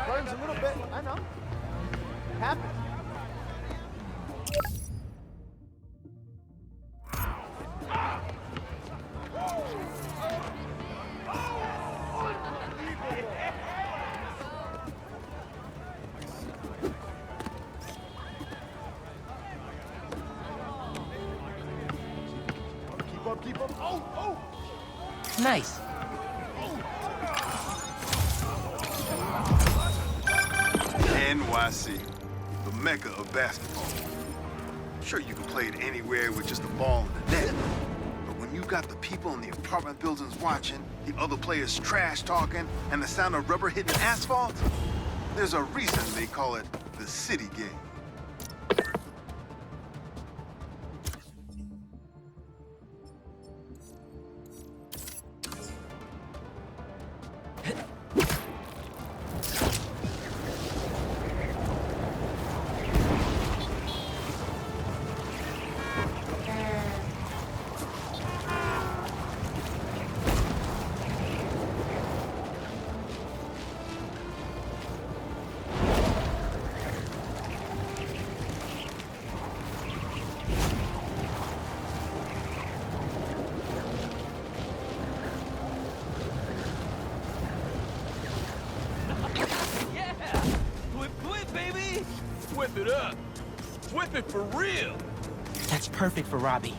Burns a little bit, I know. Happens. Keep up. Oh! Nice. NYC, the mecca of basketball. Sure, you can play it anywhere with just a ball and a net. But when you got the people in the apartment buildings watching, the other players trash talking, and the sound of rubber hitting asphalt, there's a reason they call it the city game. Whip it up. Whip it for real. That's perfect for Robbie.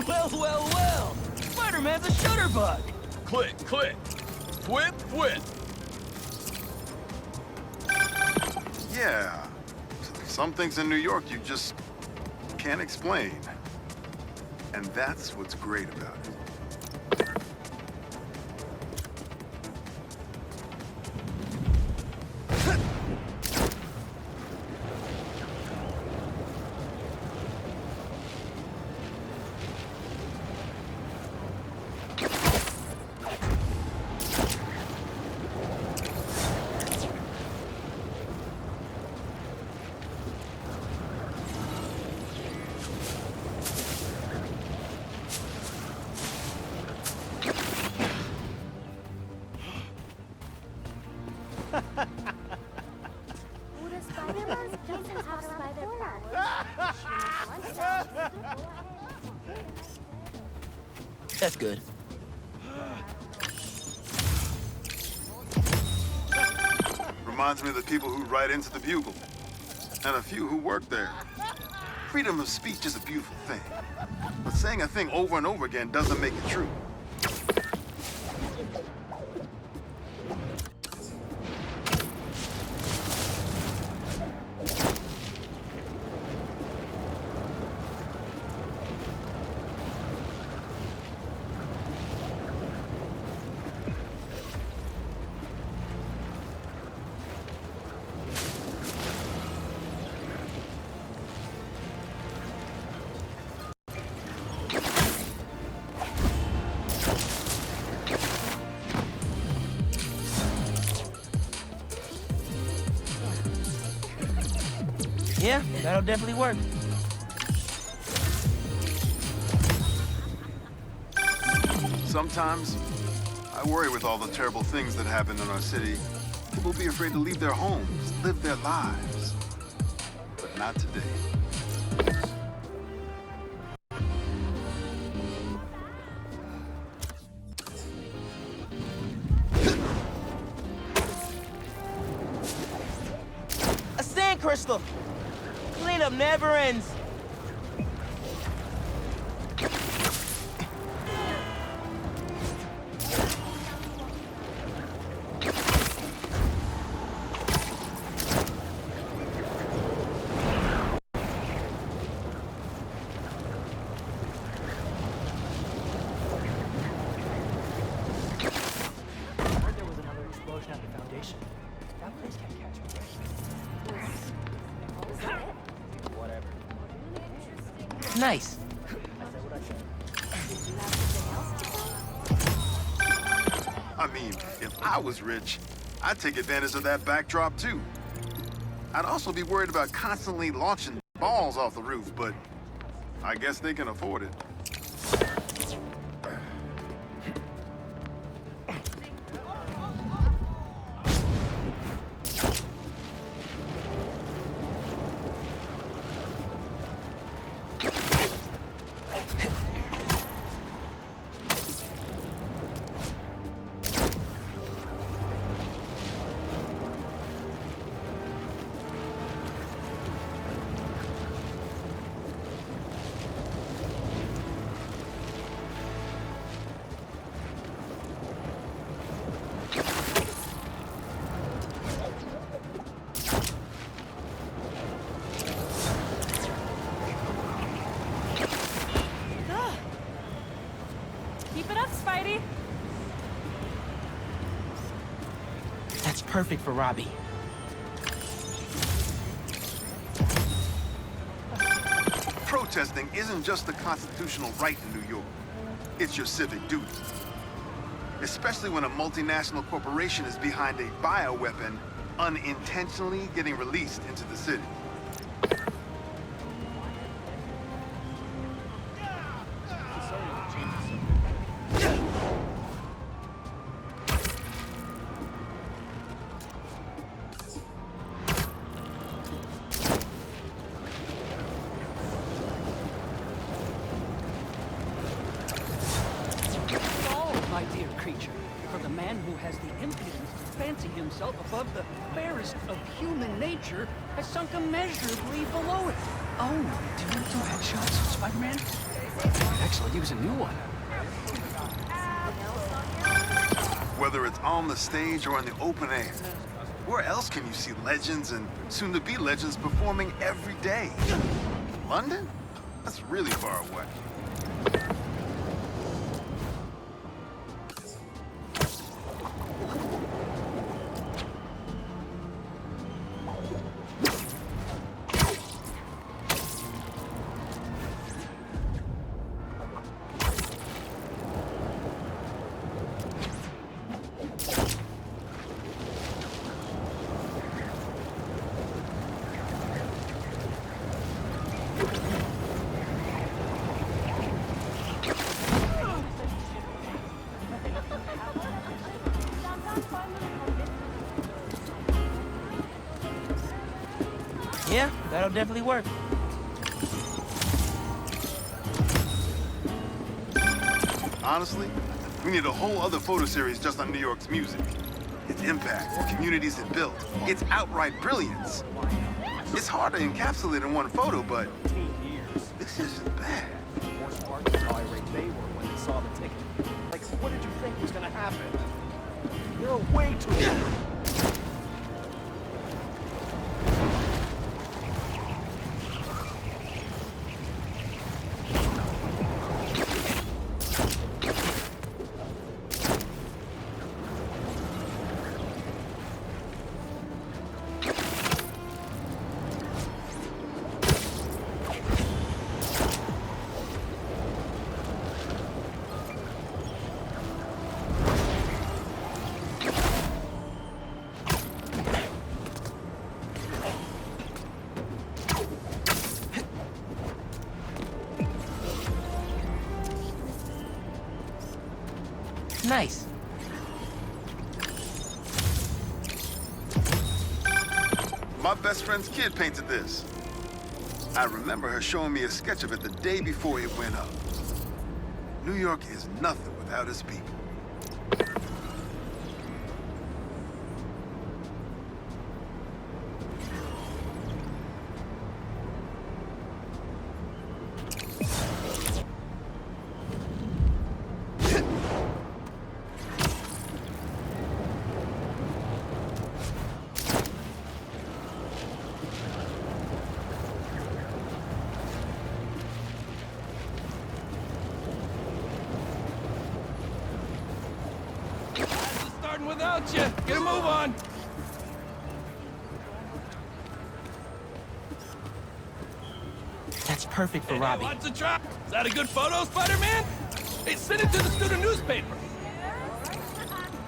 Well. Spider-Man's a shooter bug. Click. Whip. Yeah, some things in New York you just can't explain. And that's what's great about it. That's good. Reminds me of the people who write into the Bugle, and a few who work there. Freedom of speech is a beautiful thing, but saying a thing over and over again doesn't make it true. Yeah, that'll definitely work. Sometimes, I worry with all the terrible things that happen in our city. People be afraid to leave their homes, live their lives. But not today. A sand crystal! Cleanup never ends. Nice. I mean, if I was rich, I'd take advantage of that backdrop too. I'd also be worried about constantly launching balls off the roof, but I guess they can afford it. Keep it up, Spidey. That's perfect for Robbie. Protesting isn't just a constitutional right in New York. It's your civic duty. Especially when a multinational corporation is behind a bioweapon unintentionally getting released into the city. My dear creature, for the man who has the impudence to fancy himself above the fairest of human nature has sunk immeasurably below it. Oh, do you do headshots, Spider-Man? Excellent, use a new one. Whether it's on the stage or in the open air, where else can you see legends and soon-to-be legends performing every day? London? That's really far away. Yeah, that'll definitely work. Honestly, we need a whole other photo series just on New York's music. Its impact, the communities it built, its outright brilliance. It's hard to encapsulate in one photo, but this isn't bad. Worst part is how irate they were when they saw the ticket. Like, what did you think was gonna happen? You're way too young. Nice. My best friend's kid painted this. I remember her showing me a sketch of it the day before it went up. New York is nothing without its people. Starting without you. Get a move on. That's perfect for Hey, Robbie. lots of try. Is that a good photo, Spider-Man? Hey, send it to the student newspaper.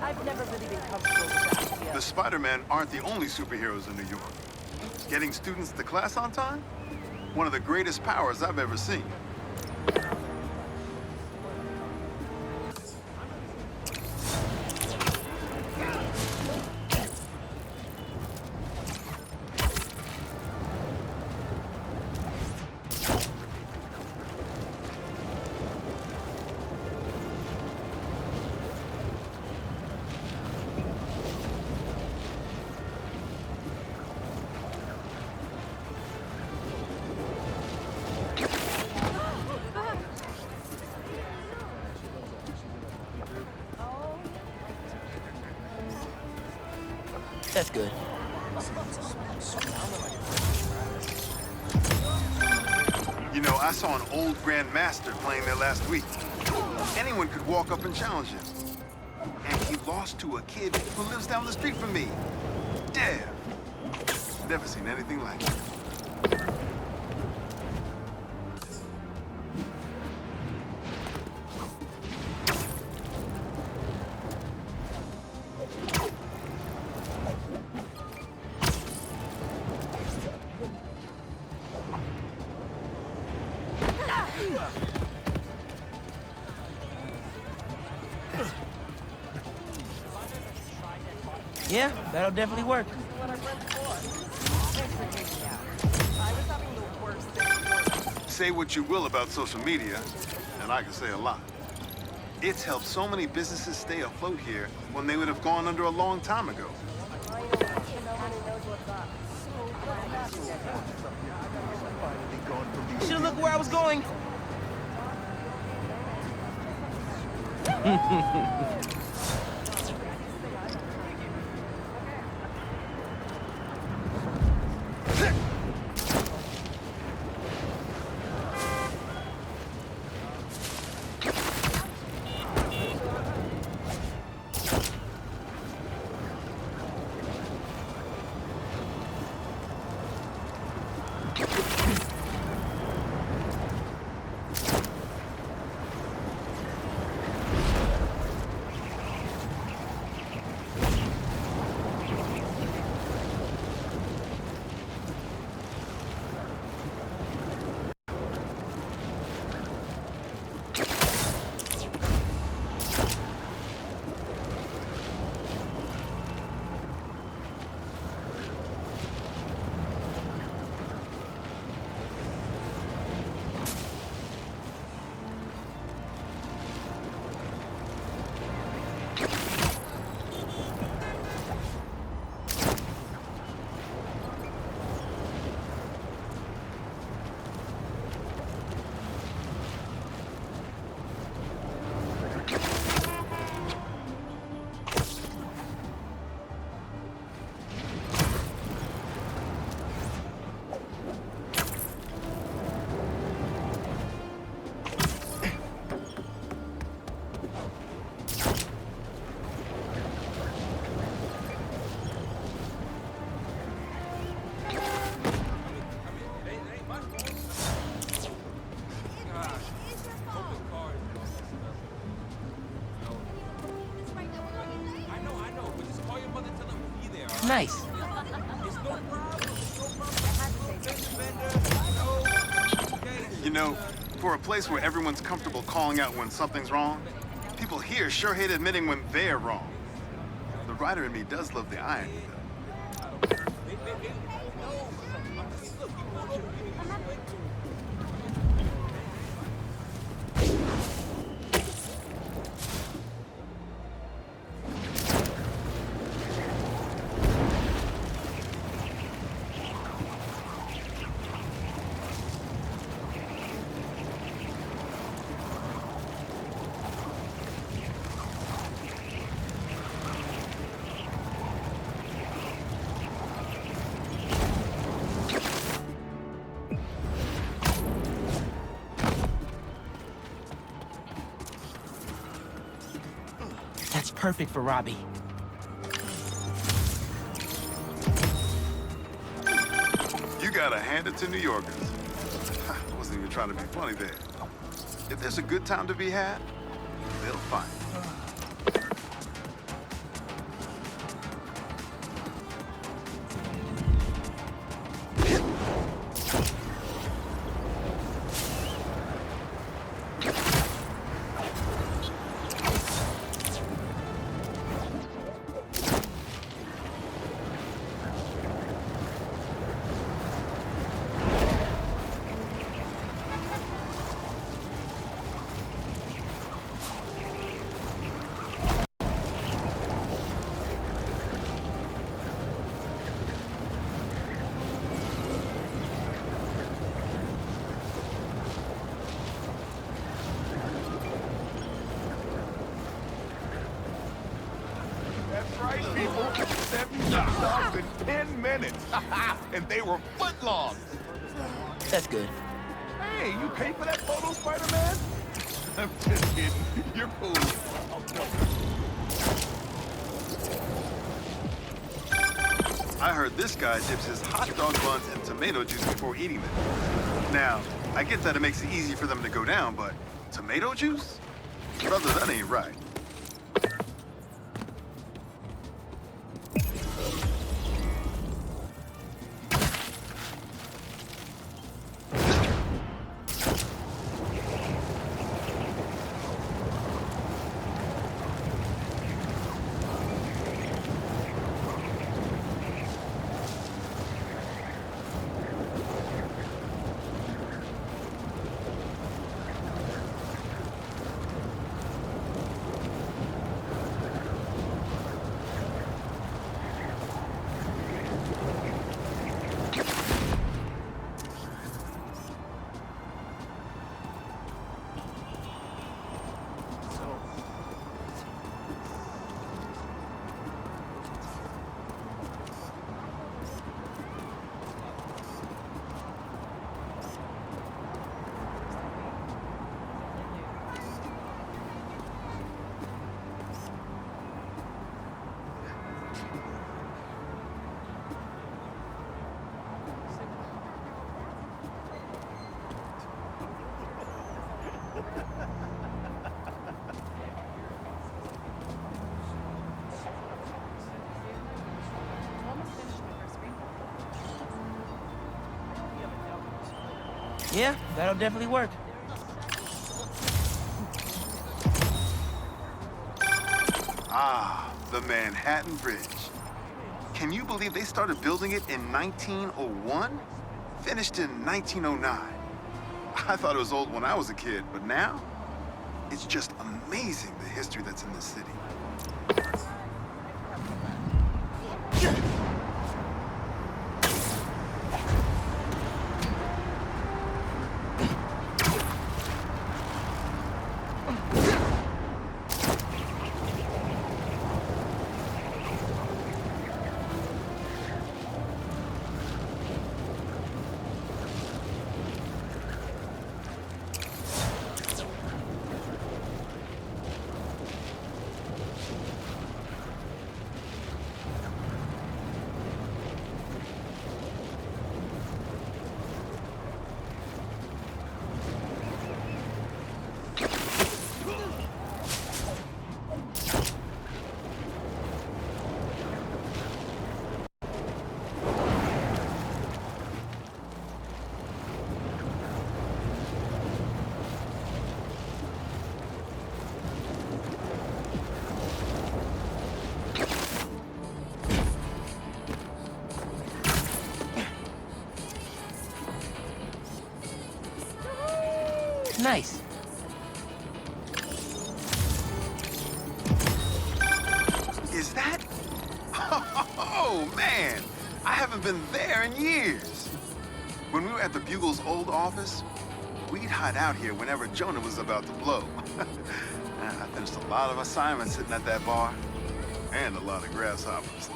I've never really been comfortable with that idea. The Spider-Men aren't the only superheroes in New York. Getting students to class on time? One of the greatest powers I've ever seen. That's good. You know, I saw an old Grand Master playing there last week. Anyone could walk up and challenge him. And he lost to a kid who lives down the street from me. Damn. Never seen anything like it. Yeah, that'll definitely work. Say what you will about social media, and I can say a lot. It's helped so many businesses stay afloat here when they would have gone under a long time ago. Should've looked where I was going. Nice. You know, for a place where everyone's comfortable calling out when something's wrong, people here sure hate admitting when they're wrong. The writer in me does love the irony, though. That's perfect for Robbie. You gotta hand it to New Yorkers. I wasn't even trying to be funny there. If there's a good time to be had, they'll find it. right, people. 7 dogs in 10 minutes. And they were foot long. That's good. Hey, you paid for that photo, Spider-Man? I'm just kidding. You're cool. I heard this guy dips his hot dog buns in tomato juice before eating them. Now, I get that it makes it easy for them to go down, but tomato juice? Brother, that ain't right. Yeah, that'll definitely work. Ah, the Manhattan Bridge. Can you believe they started building it in 1901? Finished in 1909. I thought it was old when I was a kid, but now? It's just amazing the history that's in this city. Nice. Is that? Oh, man! I haven't been there in years. When we were at the Bugle's old office, we'd hide out here whenever Jonah was about to blow. I finished a lot of assignments sitting at that bar. And a lot of grasshoppers.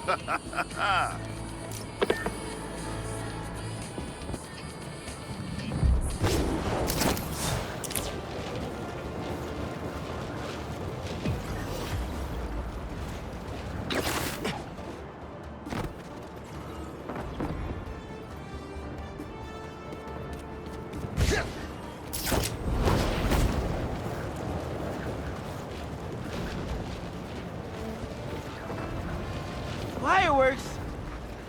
Fireworks?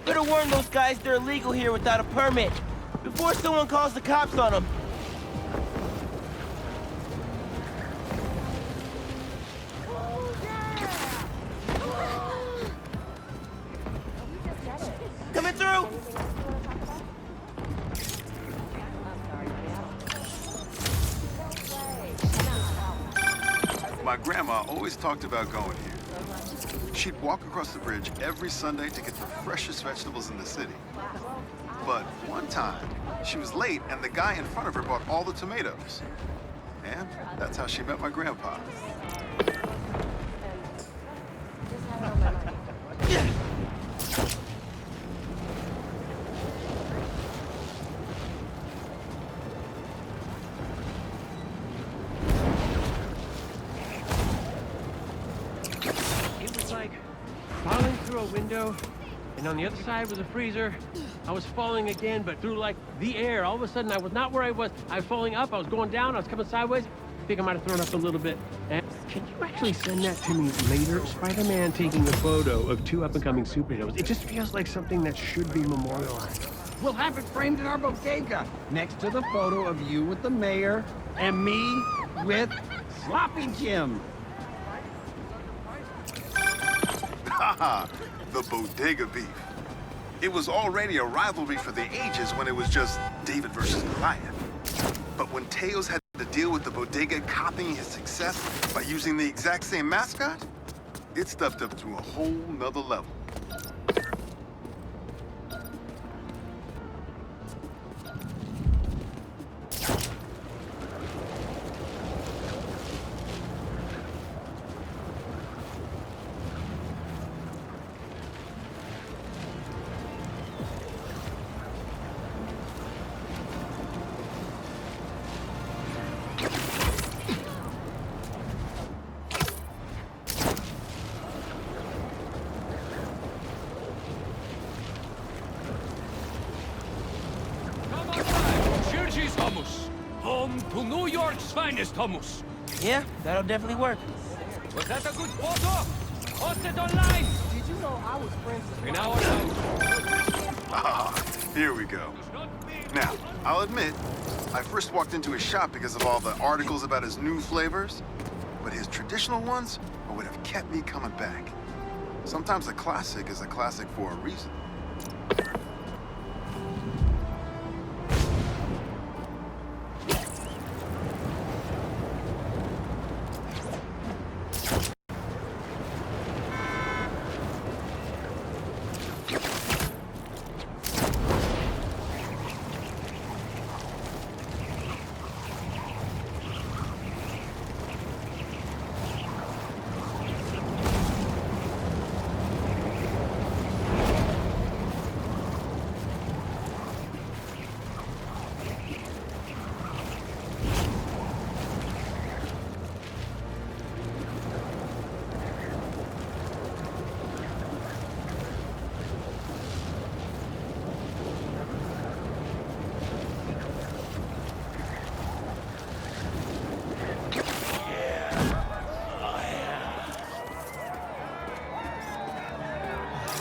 Better warn those guys they're illegal here without a permit before someone calls the cops on them. Coming through! My grandma always talked about going here. She'd walk across the bridge every Sunday to get the freshest vegetables in the city. But one time, she was late and the guy in front of her bought all the tomatoes. And that's how she met my grandpa. through a window, and on the other side was a freezer. I was falling again, but through like the air. All of a sudden, I was not where I was. I was falling up. I was going down. I was coming sideways. I think I might have thrown up a little bit. And can you actually send that to me later? Spider-Man taking a photo of two up-and-coming superheroes. It just feels like something that should be memorialized. We'll have it framed in our bodega, next to the photo of you with the mayor and me with Sloppy Jim. Haha, the bodega beef. It was already a rivalry for the ages when it was just David versus Goliath. But when Teos had to deal with the bodega copying his success by using the exact same mascot, it stepped up to a whole nother level. Shirji's hummus. Home to New York's finest hummus. Yeah, that'll definitely work. Was that a good photo? Post it online. Did you know I was friends with In our house. Ah, here we go. Now, I'll admit, I first walked into his shop because of all the articles about his new flavors, but his traditional ones are what have kept me coming back. Sometimes a classic is a classic for a reason.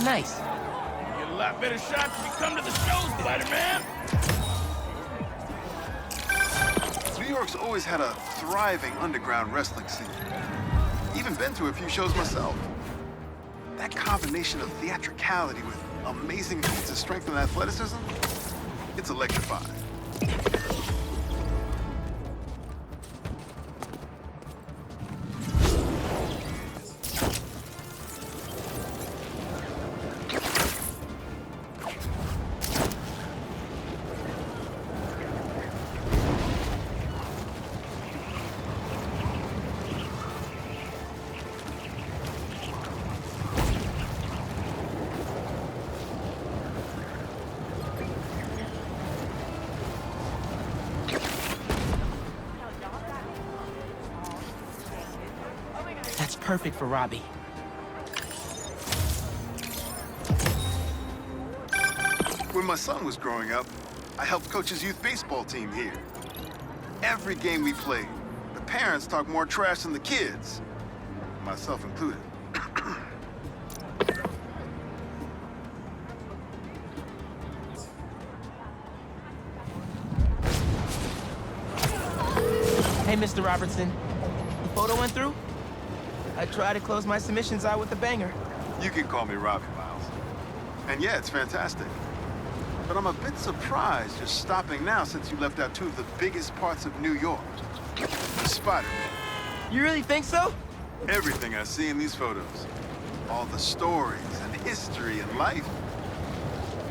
Nice. You get a lot better shots if you come to the show, Spider-Man. New York's always had a thriving underground wrestling scene. Even been to a few shows myself. That combination of theatricality with amazing feats of strength and athleticism, it's electrifying. That's perfect for Robbie. When my son was growing up, I helped coach his youth baseball team here. Every game we played, the parents talked more trash than the kids, myself included. Hey, Mr. Robertson. The photo went through? I try to close my submissions out with a banger. You can call me Robbie, Miles. And yeah, it's fantastic. But I'm a bit surprised you're stopping now since you left out two of the biggest parts of New York. The Spider-Man. You really think so? Everything I see in these photos. All the stories and history and life.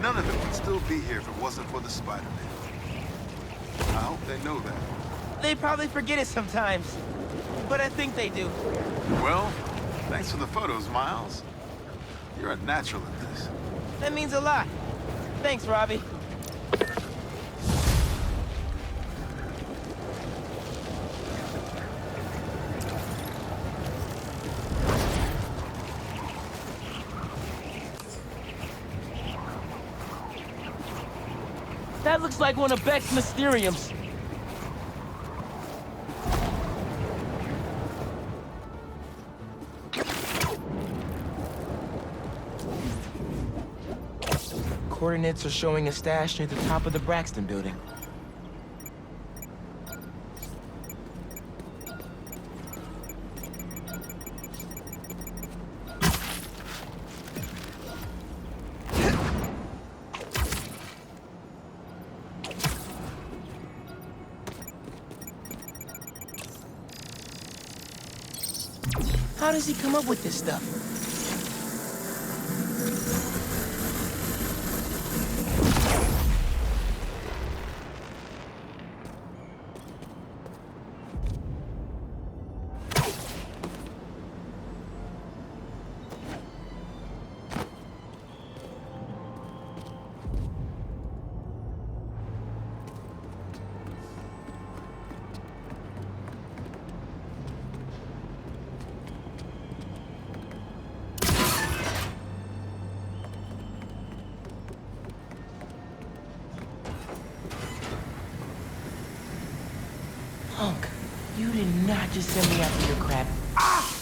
None of it would still be here if it wasn't for the Spider-Man. I hope they know that. They probably forget it sometimes. But I think they do. Well, thanks for the photos, Miles. You're a natural at this. That means a lot. Thanks, Robbie. That looks like one of Beck's Mysteriums. Coordinates are showing a stash near the top of the Braxton building. How does he come up with this stuff? Punk, you did not just send me after your crap. Ah!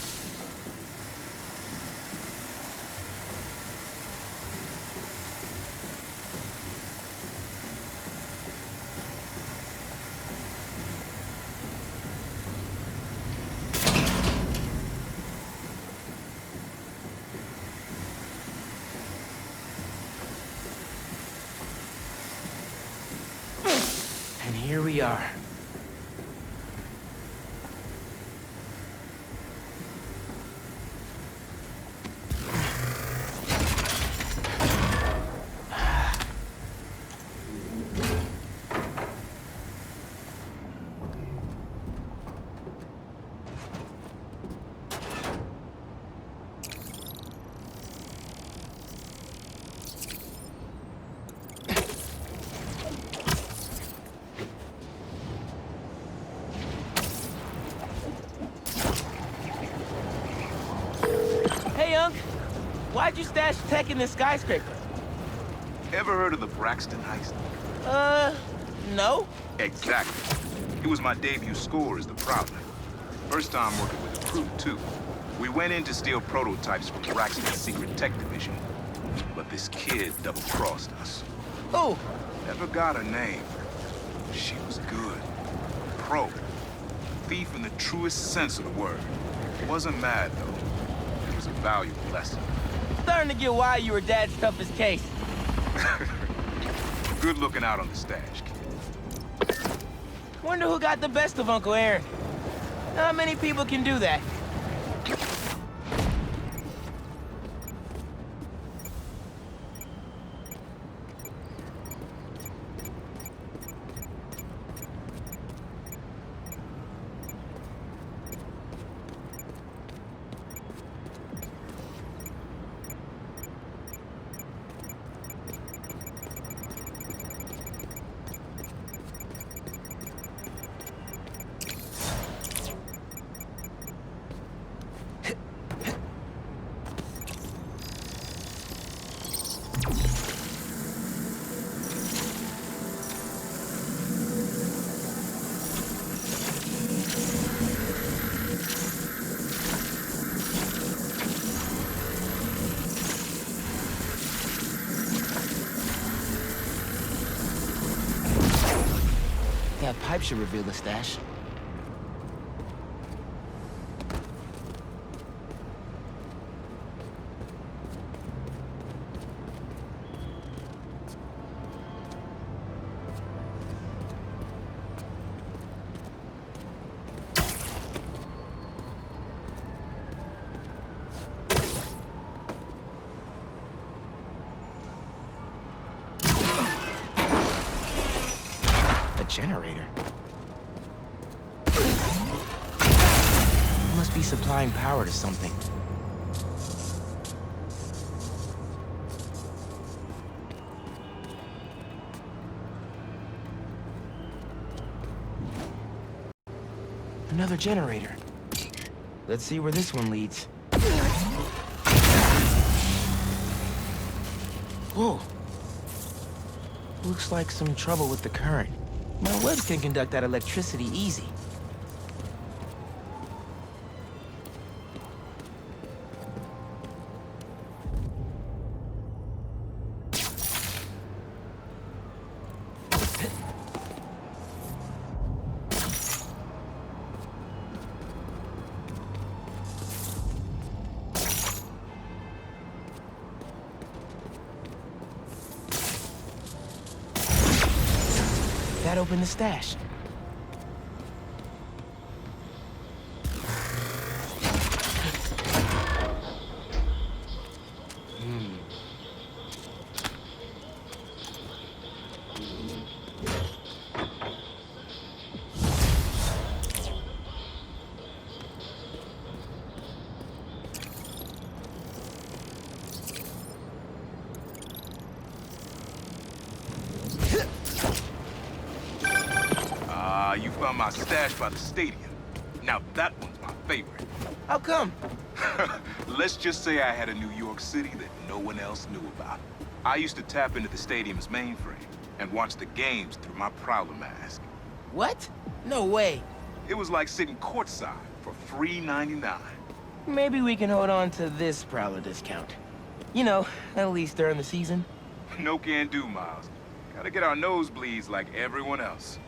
And here we are. Hey, Unc. Why'd you stash tech in this skyscraper? Ever heard of the Braxton heist? No. Exactly. It was my debut score as the Prowler. First time working with the crew, too. We went in to steal prototypes from Braxton's secret tech division. But this kid double-crossed us. Oh, Never got her name. She was good. Pro. Thief in the truest sense of the word. Wasn't mad, though. It was a valuable lesson. starting to get why you were Dad's toughest case. Good looking out on the stash, kid. Wonder who got the best of Uncle Aaron. Not many people can do that. That pipe should reveal the stash. Generator. Must be supplying power to something. Another generator. Let's see where this one leads. Whoa. Looks like some trouble with the current. My webs can conduct that electricity easy. That opened the stash. You found my stash by the stadium. Now that one's my favorite. How come? Let's just say I had a New York City that no one else knew about. I used to tap into the stadium's mainframe and watch the games through my Prowler mask. What? No way. It was like sitting courtside for $3.99. Maybe we can hold on to this Prowler discount. You know, at least during the season. No can do, Miles. Gotta get our nosebleeds like everyone else.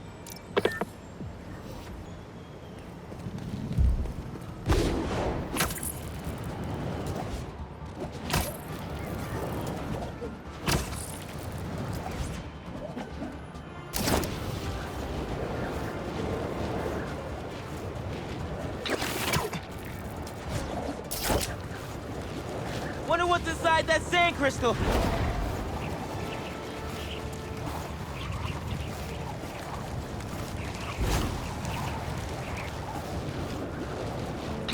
Wonder what's inside that sand crystal.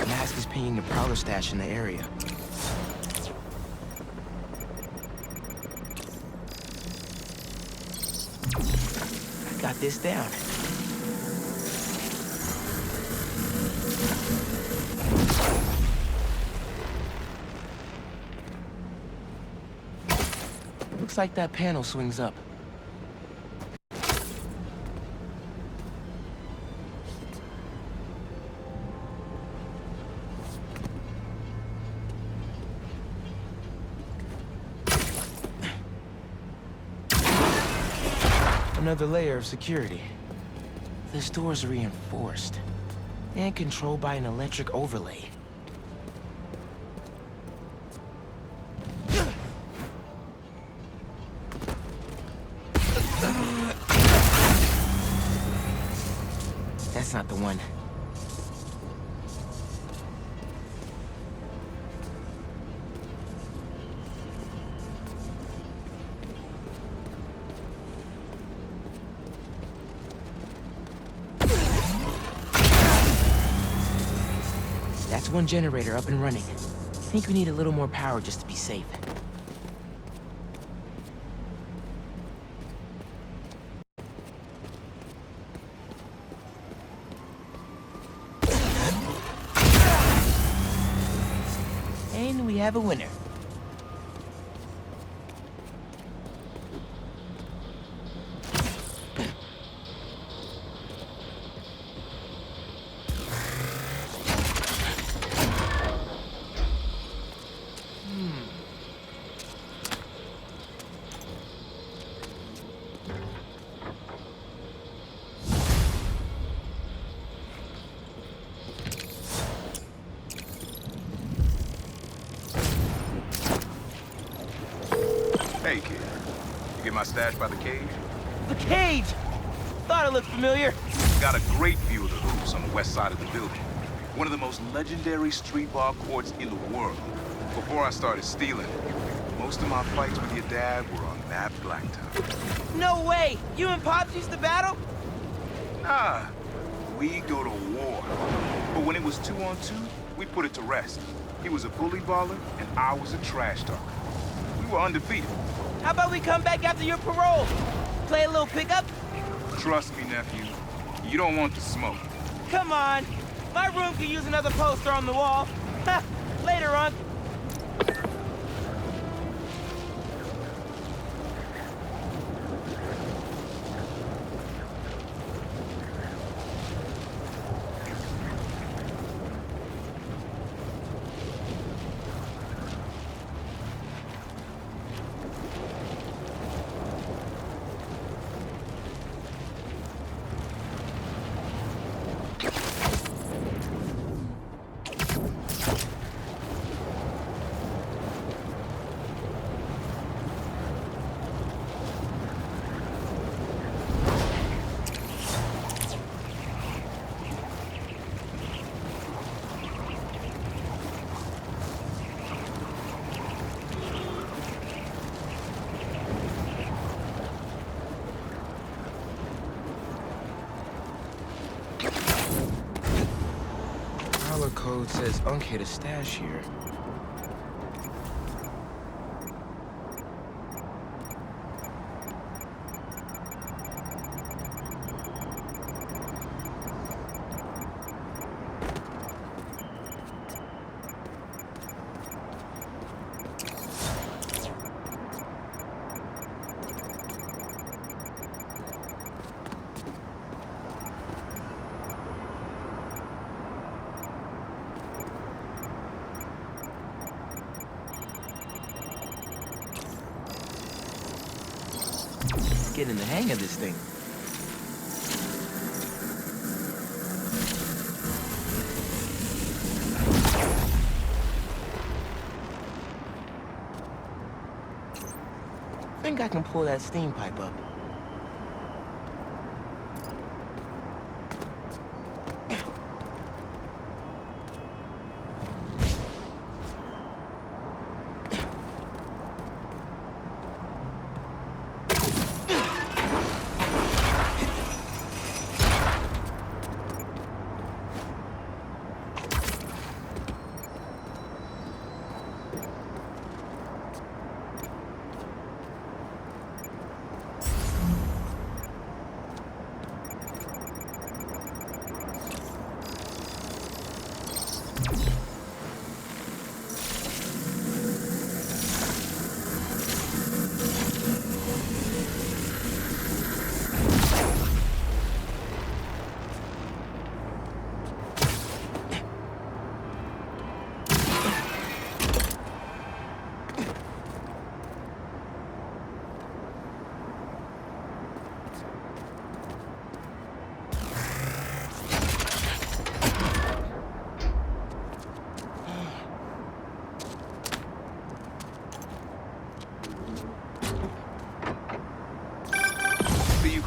Mask is pinging the Prowler stash in the area. I got this down. Looks like that panel swings up. Another layer of security. This door's reinforced and controlled by an electric overlay. That's not the one. That's one generator up and running. I think we need a little more power just to be safe. And we have a winner. Hey, kid. You get my stash by the cage? The cage! Thought it looked familiar. Got a great view of the hoops on the west side of the building. One of the most legendary street ball courts in the world. Before I started stealing, most of my fights with your dad were on that blacktop. No way! You and Pops used to battle? Nah, we go to war. But when it was 2-on-2, we put it to rest. He was a bully baller, and I was a trash talker. We were undefeated. How about we come back after your parole? Play a little pickup? Trust me, nephew. You don't want the smoke. Come on. My room could use another poster on the wall. Ha! Later, Unc. code says Unk hid a stash here. Getting the hang of this thing. Think I can pull that steam pipe up.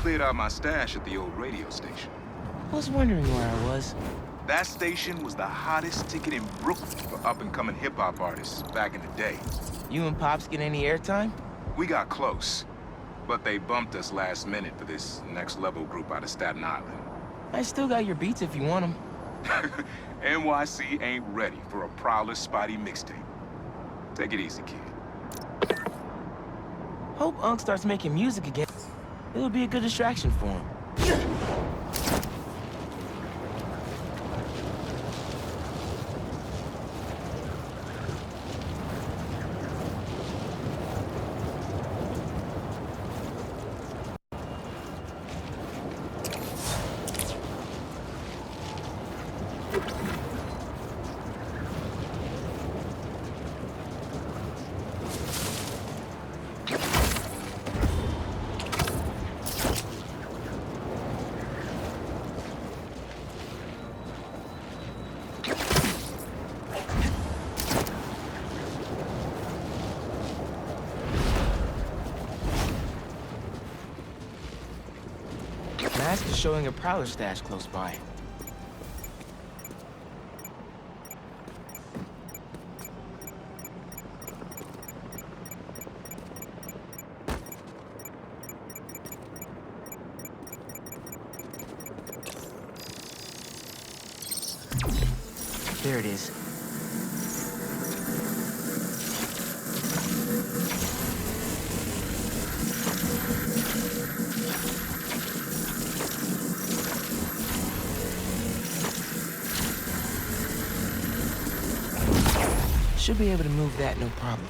Cleared out my stash at the old radio station. I was wondering where I was. That station was the hottest ticket in Brooklyn for up-and-coming hip-hop artists back in the day. You and Pops get any airtime? We got close, but they bumped us last minute for this next-level group out of Staten Island. I still got your beats if you want them. NYC ain't ready for a Prowler Spotty mixtape. Take it easy, kid. Hope Unk starts making music again. It'll be a good distraction for him. Mask is showing a Prowler stash close by. There it is. Should be able to move that, no problem.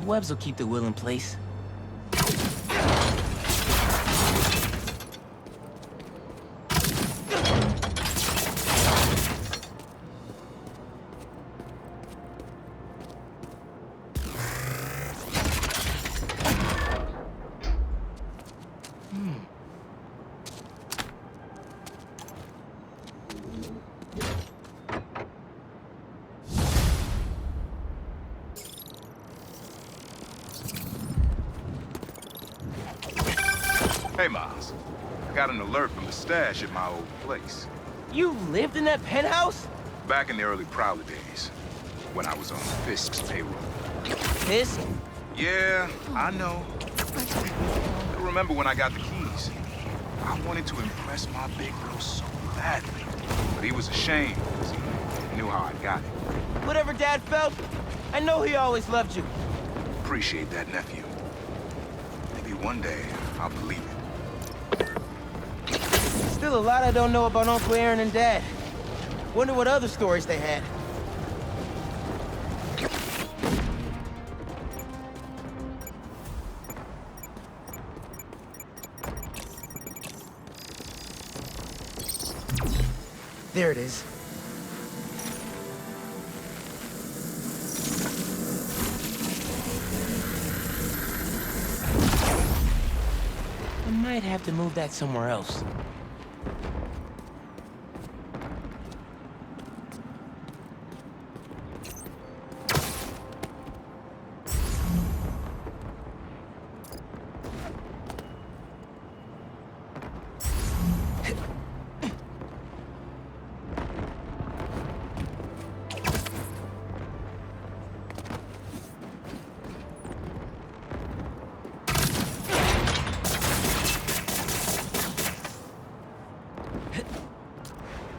Webs will keep the wheel in place. Hey, Miles. I got an alert from the stash at my old place. You lived in that penthouse? Back in the early Prowler days. when I was on Fisk's payroll. Fisk? Yeah, I know. I remember when I got the keys. I wanted to impress my big bro so badly. But he was ashamed, 'cause he knew how I got it. Whatever Dad felt, I know he always loved you. Appreciate that, nephew. Maybe one day I'll believe it. Still a lot I don't know about Uncle Aaron and Dad. Wonder what other stories they had. There it is. I might have to move that somewhere else.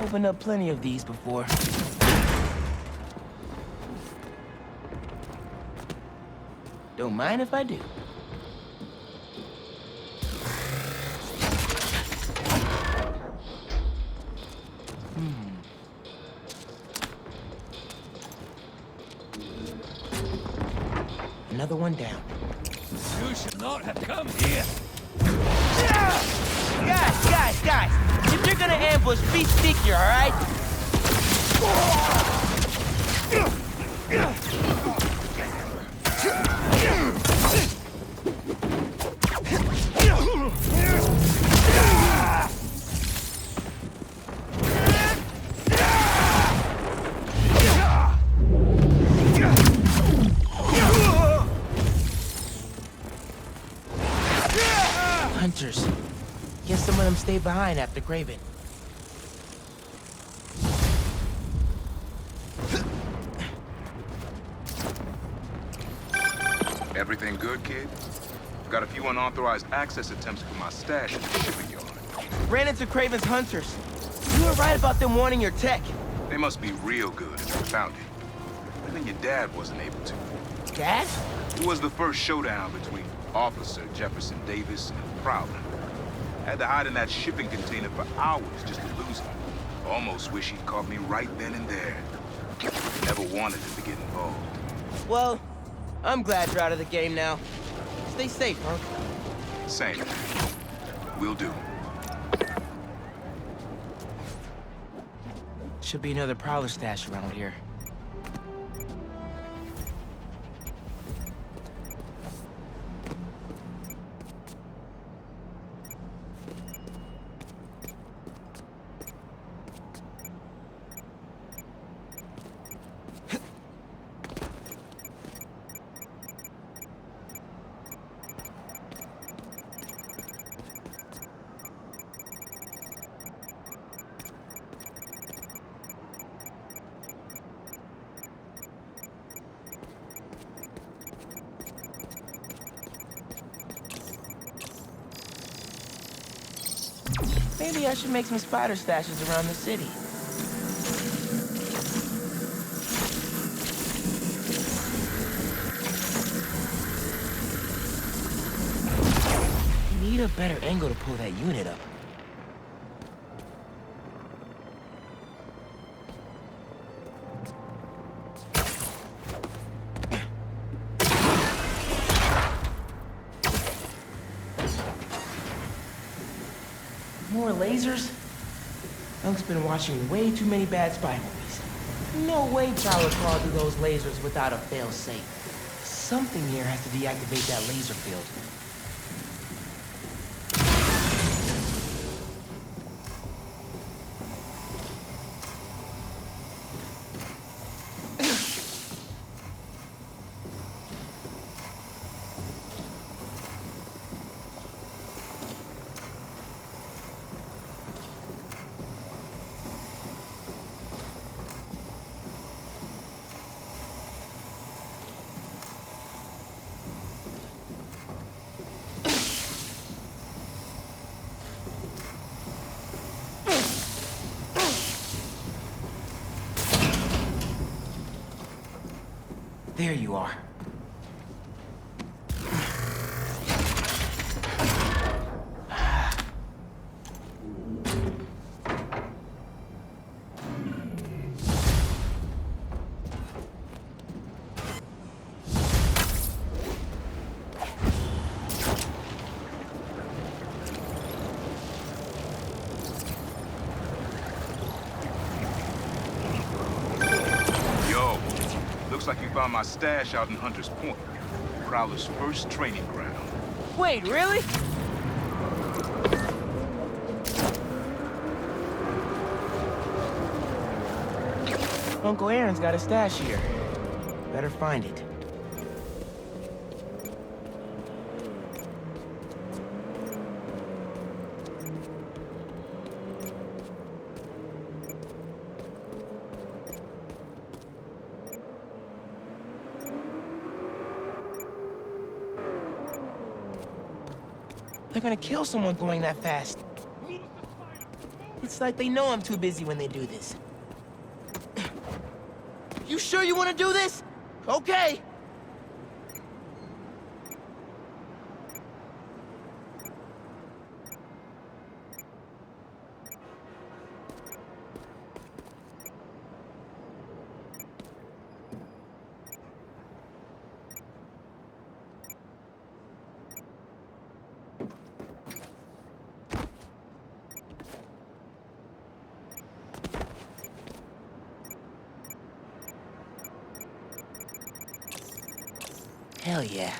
Opened up plenty of these before. Don't mind if I do. Another one down. You should not have come here. Guys! If you're gonna ambush, be sneakier, all right? Hunters. Guess some of them stayed behind after Craven. Everything good, kid? Got a few unauthorized access attempts for my stash in the shipping yard. Ran into Craven's hunters. You were right about them wanting your tech. They must be real good if they found it. Even your dad wasn't able to. Dad? It was the first showdown between Officer Jefferson Davis and Prowler. Had to hide in that shipping container for hours just to lose him. Almost wish he'd caught me right then and there. Never wanted him to get involved. Well, I'm glad you're out of the game now. Stay safe, Punk. Same. Will do. Should be another Prowler stash around here. Maybe I should make some spider stashes around the city. Need a better angle to pull that unit up. More lasers? Unc's been watching way too many bad spy movies. No way Prowler crawled through those lasers without a fail-safe. Something here has to deactivate that laser field. There you are. Looks like you found my stash out in Hunter's Point, Prowler's first training ground. Wait, really? Uncle Aaron's got a stash here. Better find it. They're gonna kill someone going that fast. It's like they know I'm too busy when they do this. You sure you want to do this? Okay. Hell yeah.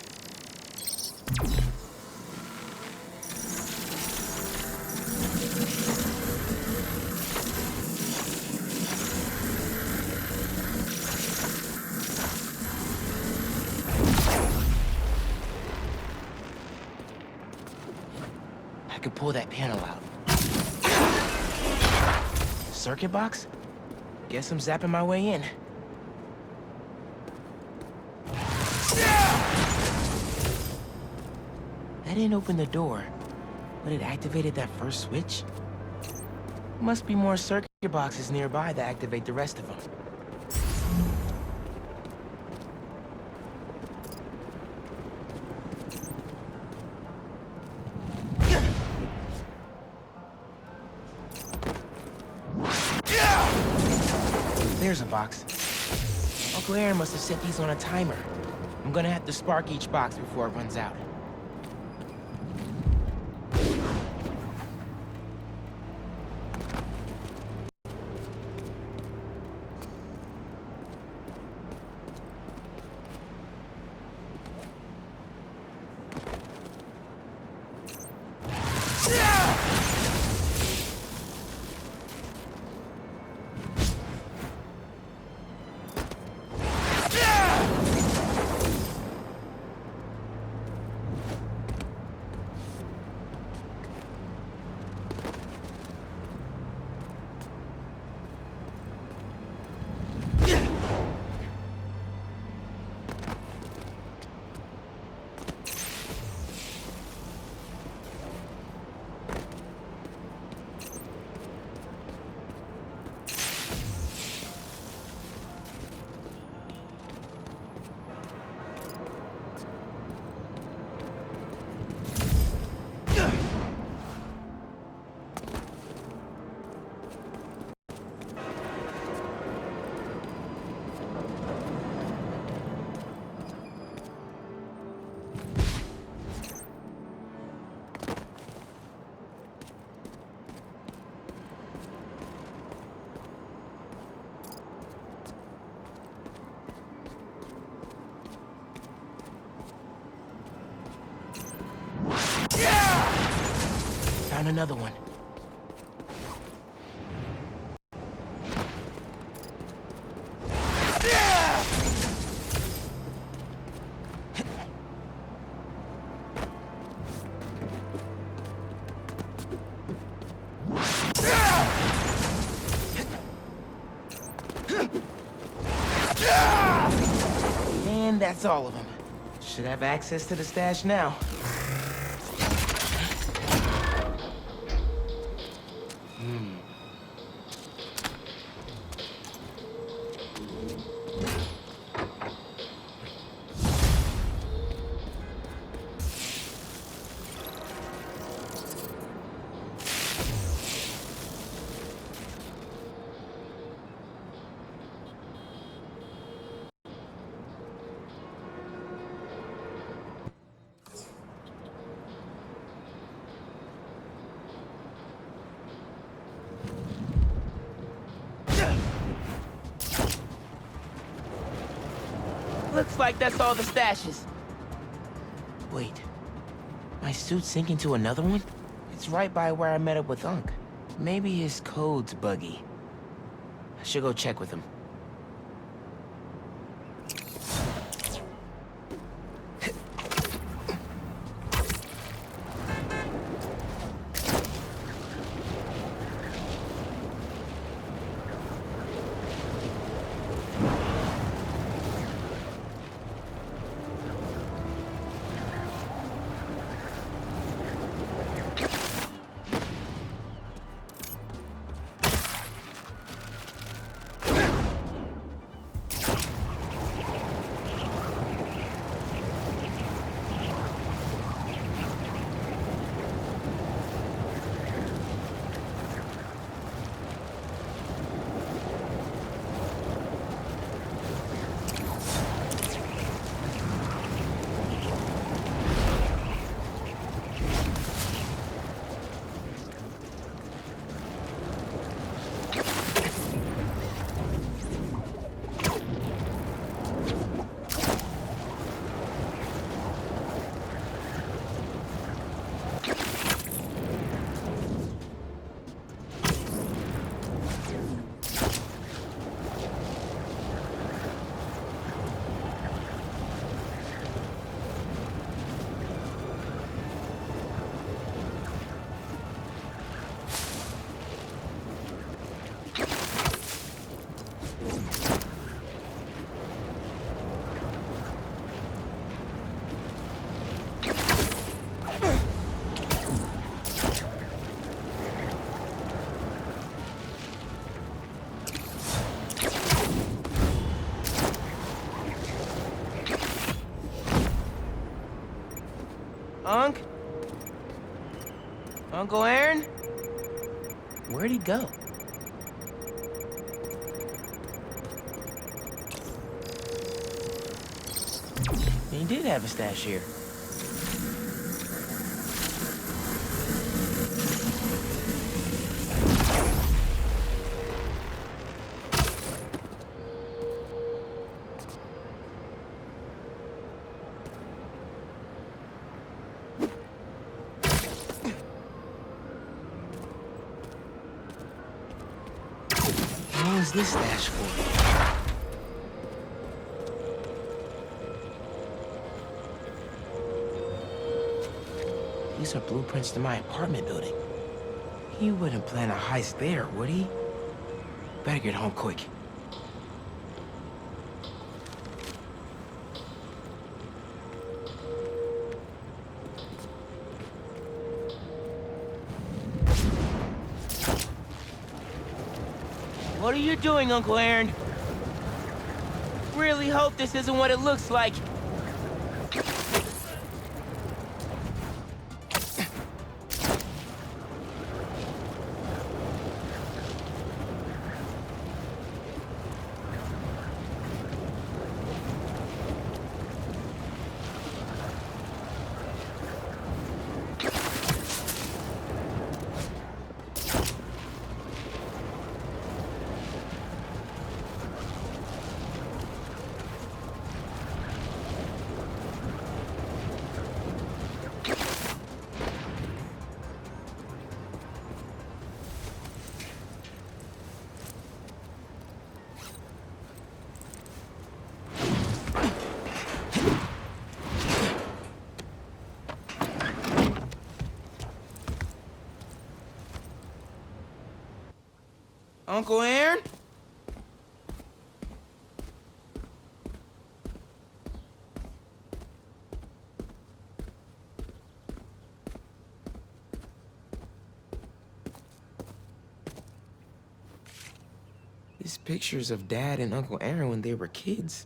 I could pull that panel out. Circuit box? Guess I'm zapping my way in. That didn't open the door, but it activated that first switch. Must be more circuit boxes nearby that activate the rest of them. There's a box. Uncle Aaron must have set these on a timer. I'm gonna have to spark each box before it runs out. Found another one. And that's all of them. Should have access to the stash now. Looks like that's all the stashes. Wait. My suit's sinking to another one? It's right by where I met up with Unc. Maybe his code's buggy. I should go check with him. Unc? Uncle Aaron? Where'd he go? He did have a stash here. What was this stash for? These are blueprints to my apartment building. He wouldn't plan a heist there, would he? Better get home quick. What are you doing, Uncle Aaron? Really hope this isn't what it looks like. Uncle Aaron? These pictures of Dad and Uncle Aaron when they were kids.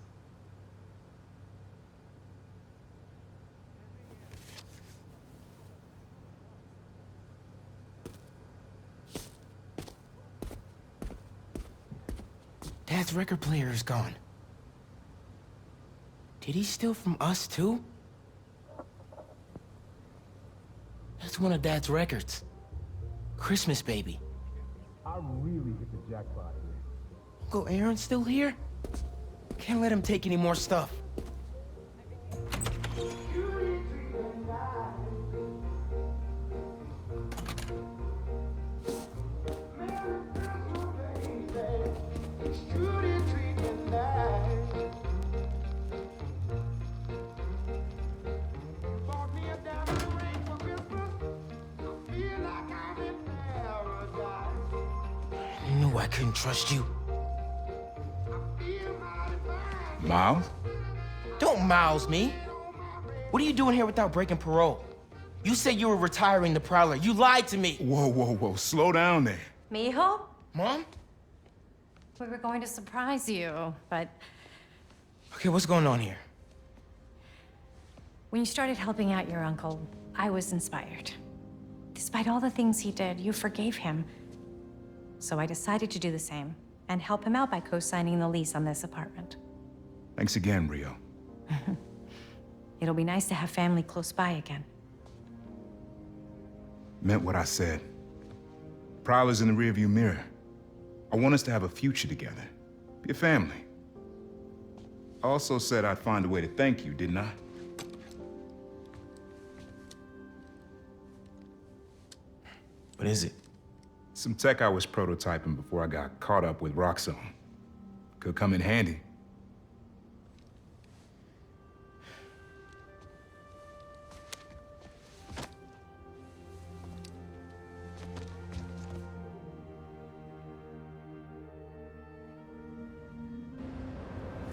Dad's record player is gone. Did he steal from us, too? That's one of Dad's records. Christmas Baby. I really hit the jackpot here. Uncle Aaron's still here? Can't let him take any more stuff. knew I couldn't trust you. Miles? Don't mouse me. What are you doing here without breaking parole? You said you were retiring the Prowler. You lied to me. Whoa, whoa, whoa. Slow down there. Mijo? Mom? We were going to surprise you, but Okay, what's going on here? when you started helping out your uncle, I was inspired. Despite all the things he did, you forgave him. So I decided to do the same and help him out by co-signing the lease on this apartment. Thanks again, Rio. It'll be nice to have family close by again. Meant what I said. Prowler's in the rearview mirror. I want us to have a future together. Be a family. I also said I'd find a way to thank you, didn't I? What is it? Some tech I was prototyping before I got caught up with Roxxon. Could come in handy.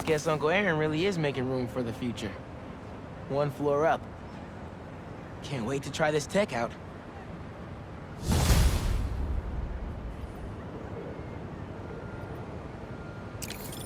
Guess Uncle Aaron really is making room for the future. One floor up. Can't wait to try this tech out.